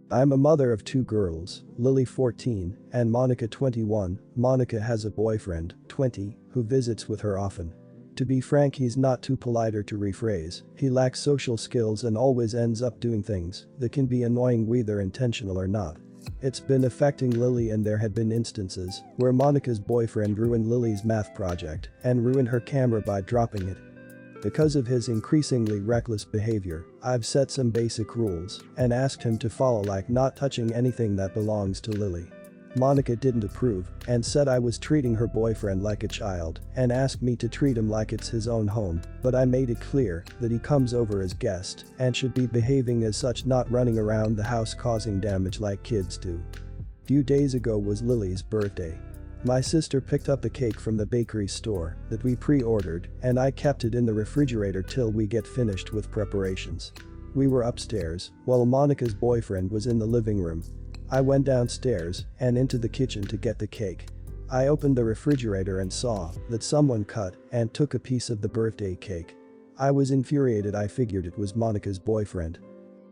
I'm a mother of two girls, Lily 14 and Monica 21. Monica has a boyfriend, 20, who visits with her often. To be frank, he's not too polite or to rephrase, he lacks social skills and always ends up doing things that can be annoying whether intentional or not. It's been affecting Lily, and there had been instances where Monica's boyfriend ruined Lily's math project and ruined her camera by dropping it. Because of his increasingly reckless behavior, I've set some basic rules and asked him to follow, like not touching anything that belongs to Lily. Monica didn't approve and said I was treating her boyfriend like a child and asked me to treat him like it's his own home, but I made it clear that he comes over as guest and should be behaving as such, not running around the house causing damage like kids do. Few days ago was Lily's birthday. My sister picked up a cake from the bakery store that we pre-ordered, and I kept it in the refrigerator till we get finished with preparations. We were upstairs while Monica's boyfriend was in the living room. I went downstairs and into the kitchen to get the cake. I opened the refrigerator and saw that someone cut and took a piece of the birthday cake. I was infuriated. I figured it was Monica's boyfriend.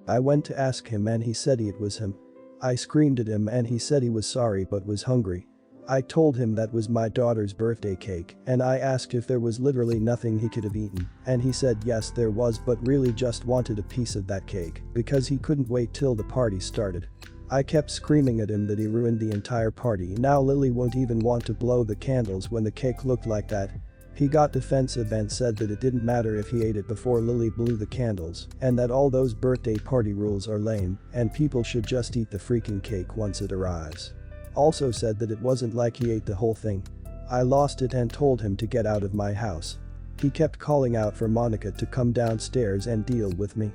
I went to ask him and he said it was him. I screamed at him and he said he was sorry but was hungry. I told him that was my daughter's birthday cake and I asked if there was literally nothing he could have eaten, and he said yes there was, but really just wanted a piece of that cake because he couldn't wait till the party started. I kept screaming at him that he ruined the entire party. Now Lily won't even want to blow the candles when the cake looked like that. He got defensive and said that it didn't matter if he ate it before Lily blew the candles and that all those birthday party rules are lame and people should just eat the freaking cake once it arrives. Also said that it wasn't like he ate the whole thing. I lost it and told him to get out of my house. He kept calling out for Monica to come downstairs and deal with me.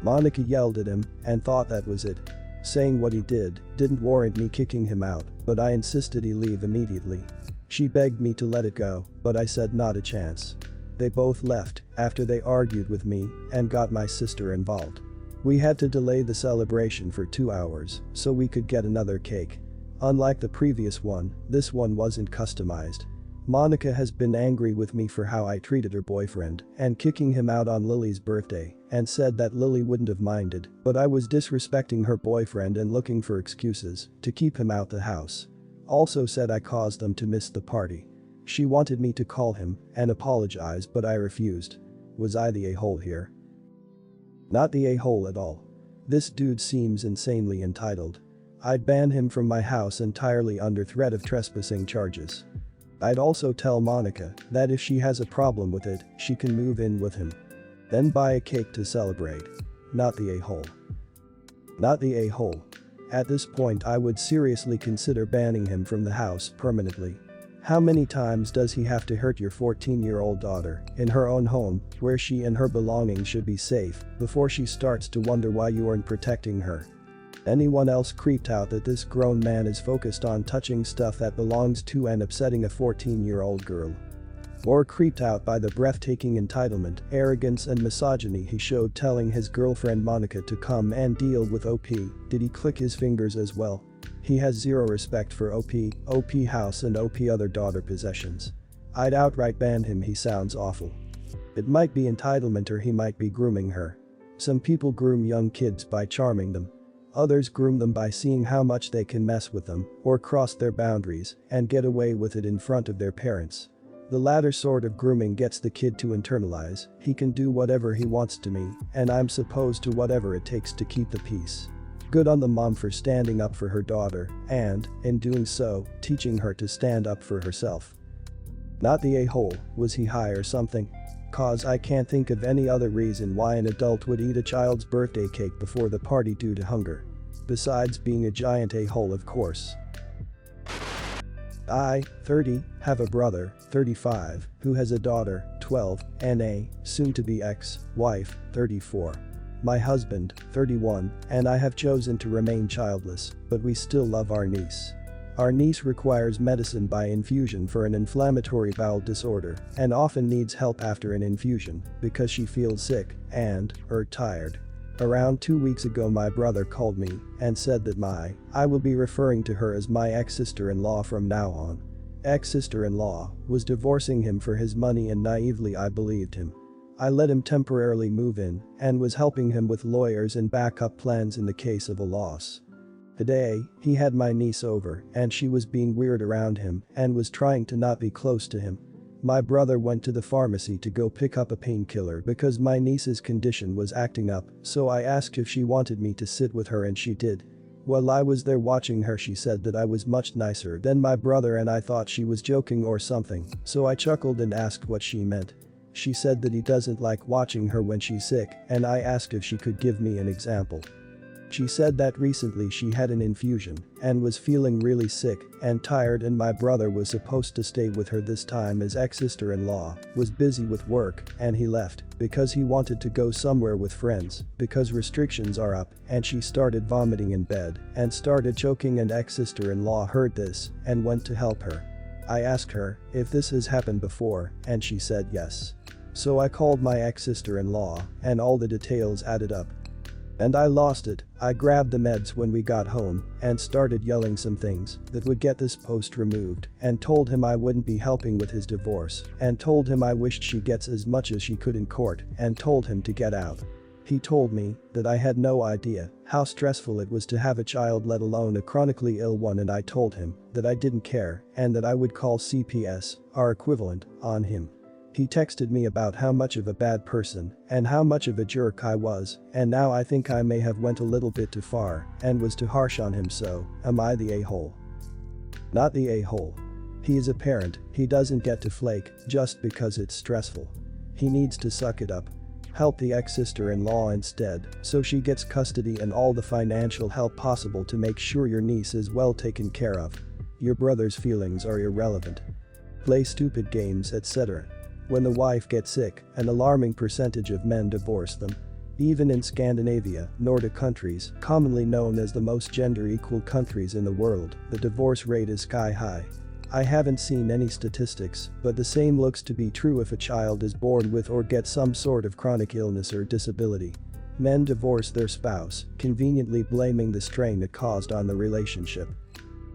Monica yelled at him and thought that was it. Saying what he did didn't warrant me kicking him out, but I insisted he leave immediately. She begged me to let it go, but I said not a chance. They both left after they argued with me and got my sister involved. We had to delay the celebration for 2 hours so we could get another cake. Unlike the previous one, this one wasn't customized. Monica has been angry with me for how I treated her boyfriend and kicking him out on Lily's birthday, and said that Lily wouldn't have minded, but I was disrespecting her boyfriend and looking for excuses to keep him out the house. Also said I caused them to miss the party. She wanted me to call him and apologize, but I refused. Was I the a-hole here? Not the a-hole at all. This dude seems insanely entitled. I'd ban him from my house entirely under threat of trespassing charges. I'd also tell Monica that if she has a problem with it, she can move in with him. Then buy a cake to celebrate. Not the a-hole. Not the a-hole. At this point I would seriously consider banning him from the house permanently. How many times does he have to hurt your 14-year-old daughter in her own home, where she and her belongings should be safe, before she starts to wonder why you aren't protecting her? Anyone else creeped out that this grown man is focused on touching stuff that belongs to and upsetting a 14-year-old girl? Or creeped out by the breathtaking entitlement, arrogance and misogyny he showed telling his girlfriend Monica to come and deal with OP? Did he click his fingers as well? He has zero respect for OP house and OP other daughter possessions. I'd outright ban him. He sounds awful. It might be entitlement or he might be grooming her. Some people groom young kids by charming them. Others groom them by seeing how much they can mess with them or cross their boundaries and get away with it in front of their parents. The latter sort of grooming gets the kid to internalize he can do whatever he wants to me and I'm supposed to whatever it takes to keep the peace. Good on the mom for standing up for her daughter and, in doing so, teaching her to stand up for herself. Not the a-hole. Was he high or something? Cause I can't think of any other reason why an adult would eat a child's birthday cake before the party due to hunger. Besides being a giant a-hole, of course. I, 30, have a brother, 35, who has a daughter, 12, and a soon-to-be ex-wife, 34. My husband, 31, and I have chosen to remain childless, but we still love our niece. Our niece requires medicine by infusion for an inflammatory bowel disorder and often needs help after an infusion because she feels sick and tired. Around 2 weeks ago my brother called me and said that I will be referring to her as my ex-sister-in-law from now on. Ex-sister-in-law was divorcing him for his money and naively I believed him. I let him temporarily move in and was helping him with lawyers and backup plans in the case of a loss. Today, he had my niece over and she was being weird around him and was trying to not be close to him. My brother went to the pharmacy to go pick up a painkiller because my niece's condition was acting up, so I asked if she wanted me to sit with her and she did. While I was there watching her, she said that I was much nicer than my brother and I thought she was joking or something, so I chuckled and asked what she meant. She said that he doesn't like watching her when she's sick and I asked if she could give me an example. She said that recently she had an infusion and was feeling really sick and tired and my brother was supposed to stay with her this time as ex-sister-in-law was busy with work and he left because he wanted to go somewhere with friends because restrictions are up and she started vomiting in bed and started choking and ex-sister-in-law heard this and went to help her. I asked her if this has happened before and she said yes. So I called my ex-sister-in-law and all the details added up. And I lost it. I grabbed the meds when we got home and started yelling some things that would get this post removed and told him I wouldn't be helping with his divorce and told him I wished she gets as much as she could in court and told him to get out. He told me that I had no idea how stressful it was to have a child, let alone a chronically ill one, and I told him that I didn't care and that I would call CPS, our equivalent, on him. He texted me about how much of a bad person and how much of a jerk I was, and now I think I may have went a little bit too far and was too harsh on him, so am I the a-hole? Not the a-hole. He is a parent, he doesn't get to flake just because it's stressful. He needs to suck it up. Help the ex-sister-in-law instead so she gets custody and all the financial help possible to make sure your niece is well taken care of. Your brother's feelings are irrelevant. Play stupid games, etc. When the wife gets sick, an alarming percentage of men divorce them. Even in Scandinavia, Nordic countries, commonly known as the most gender-equal countries in the world, the divorce rate is sky high. I haven't seen any statistics, but the same looks to be true if a child is born with or gets some sort of chronic illness or disability. Men divorce their spouse, conveniently blaming the strain it caused on the relationship.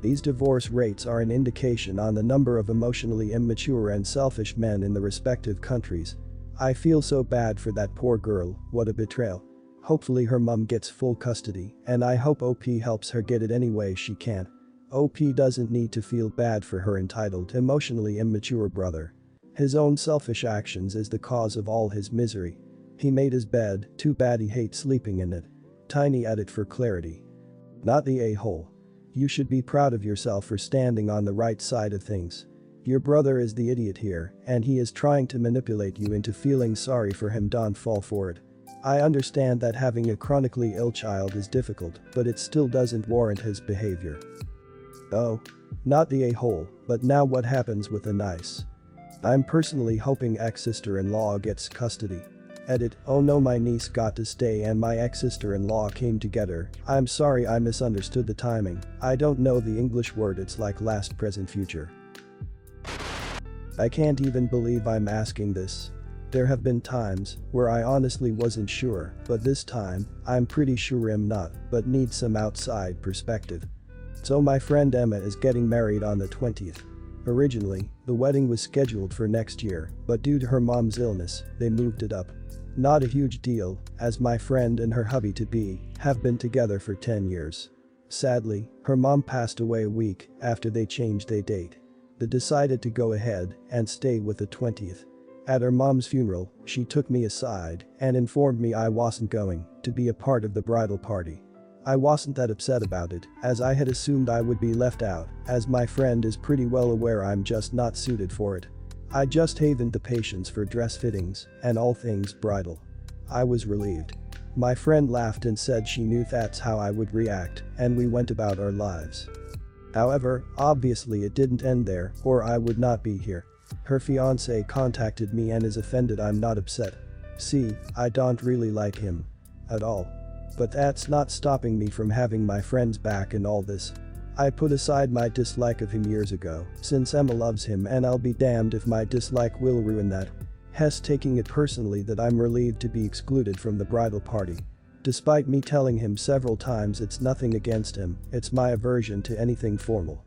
These divorce rates are an indication on the number of emotionally immature and selfish men in the respective countries. I feel so bad for that poor girl, what a betrayal. Hopefully her mum gets full custody, and I hope OP helps her get it any way she can. OP doesn't need to feel bad for her entitled, emotionally immature brother. His own selfish actions is the cause of all his misery. He made his bed, too bad he hates sleeping in it. Tiny added for clarity. Not the a-hole. You should be proud of yourself for standing on the right side of things. Your brother is the idiot here, and he is trying to manipulate you into feeling sorry for him. Don't fall for it. I understand that having a chronically ill child is difficult, but it still doesn't warrant his behavior. Oh. Not the a-hole, but now what happens with the nice? I'm personally hoping ex-sister-in-law gets custody. Edit, oh no, my niece got to stay and my ex-sister-in-law came to get her. I'm sorry, I misunderstood the timing. I don't know the English word, it's like last, present, future. I can't even believe I'm asking this. There have been times where I honestly wasn't sure, but this time, I'm pretty sure I'm not, but need some outside perspective. So my friend Emma is getting married on the 20th. Originally, the wedding was scheduled for next year, but due to her mom's illness, they moved it up. Not a huge deal, as my friend and her hubby-to-be have been together for 10 years. Sadly, her mom passed away a week after they changed their date. They decided to go ahead and stay with the 20th. At her mom's funeral, she took me aside and informed me I wasn't going to be a part of the bridal party. I wasn't that upset about it, as I had assumed I would be left out, as my friend is pretty well aware I'm just not suited for it. I just haven't the patience for dress fittings and all things bridal. I was relieved. My friend laughed and said she knew that's how I would react, and we went about our lives. However, obviously it didn't end there, or I would not be here. Her fiancé contacted me and is offended I'm not upset. See, I don't really like him. At all. But that's not stopping me from having my friends back and all this. I put aside my dislike of him years ago, since Emma loves him, and I'll be damned if my dislike will ruin that. Hess taking it personally that I'm relieved to be excluded from the bridal party. Despite me telling him several times it's nothing against him, it's my aversion to anything formal.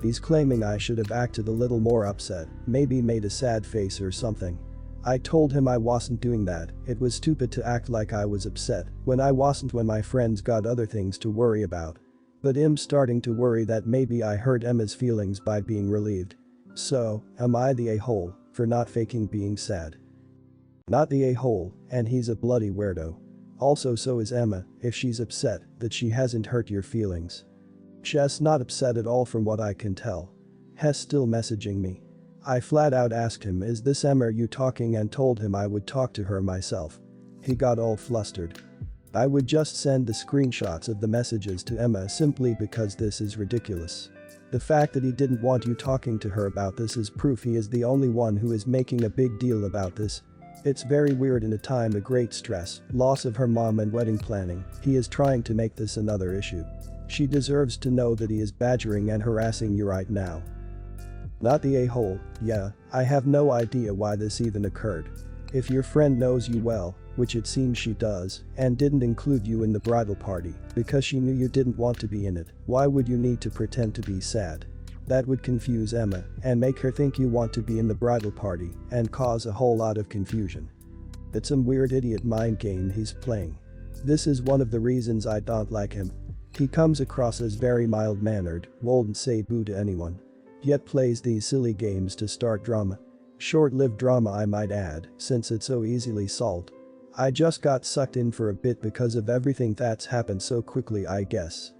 He's claiming I should have acted a little more upset, maybe made a sad face or something. I told him I wasn't doing that, it was stupid to act like I was upset when I wasn't, when my friends got other things to worry about. But I'm starting to worry that maybe I hurt Emma's feelings by being relieved. So, am I the a-hole for not faking being sad? Not the a-hole, and he's a bloody weirdo. Also so is Emma if she's upset that she hasn't hurt your feelings. Jess not upset at all from what I can tell. Hess still messaging me. I flat out asked him, is this Emma you talking, and told him I would talk to her myself. He got all flustered. I would just send the screenshots of the messages to Emma simply because this is ridiculous. The fact that he didn't want you talking to her about this is proof he is the only one who is making a big deal about this. It's very weird in a time of great stress, loss of her mom and wedding planning, he is trying to make this another issue. She deserves to know that he is badgering and harassing you right now. Not the a-hole, yeah, I have no idea why this even occurred. If your friend knows you well, which it seems she does, and didn't include you in the bridal party because she knew you didn't want to be in it, why would you need to pretend to be sad? That would confuse Emma and make her think you want to be in the bridal party and cause a whole lot of confusion. It's some weird idiot mind game he's playing. This is one of the reasons I don't like him. He comes across as very mild-mannered, won't say boo to anyone. Yet plays these silly games to start drama. Short-lived drama I might add, since it's so easily solved. I just got sucked in for a bit because of everything that's happened so quickly I guess.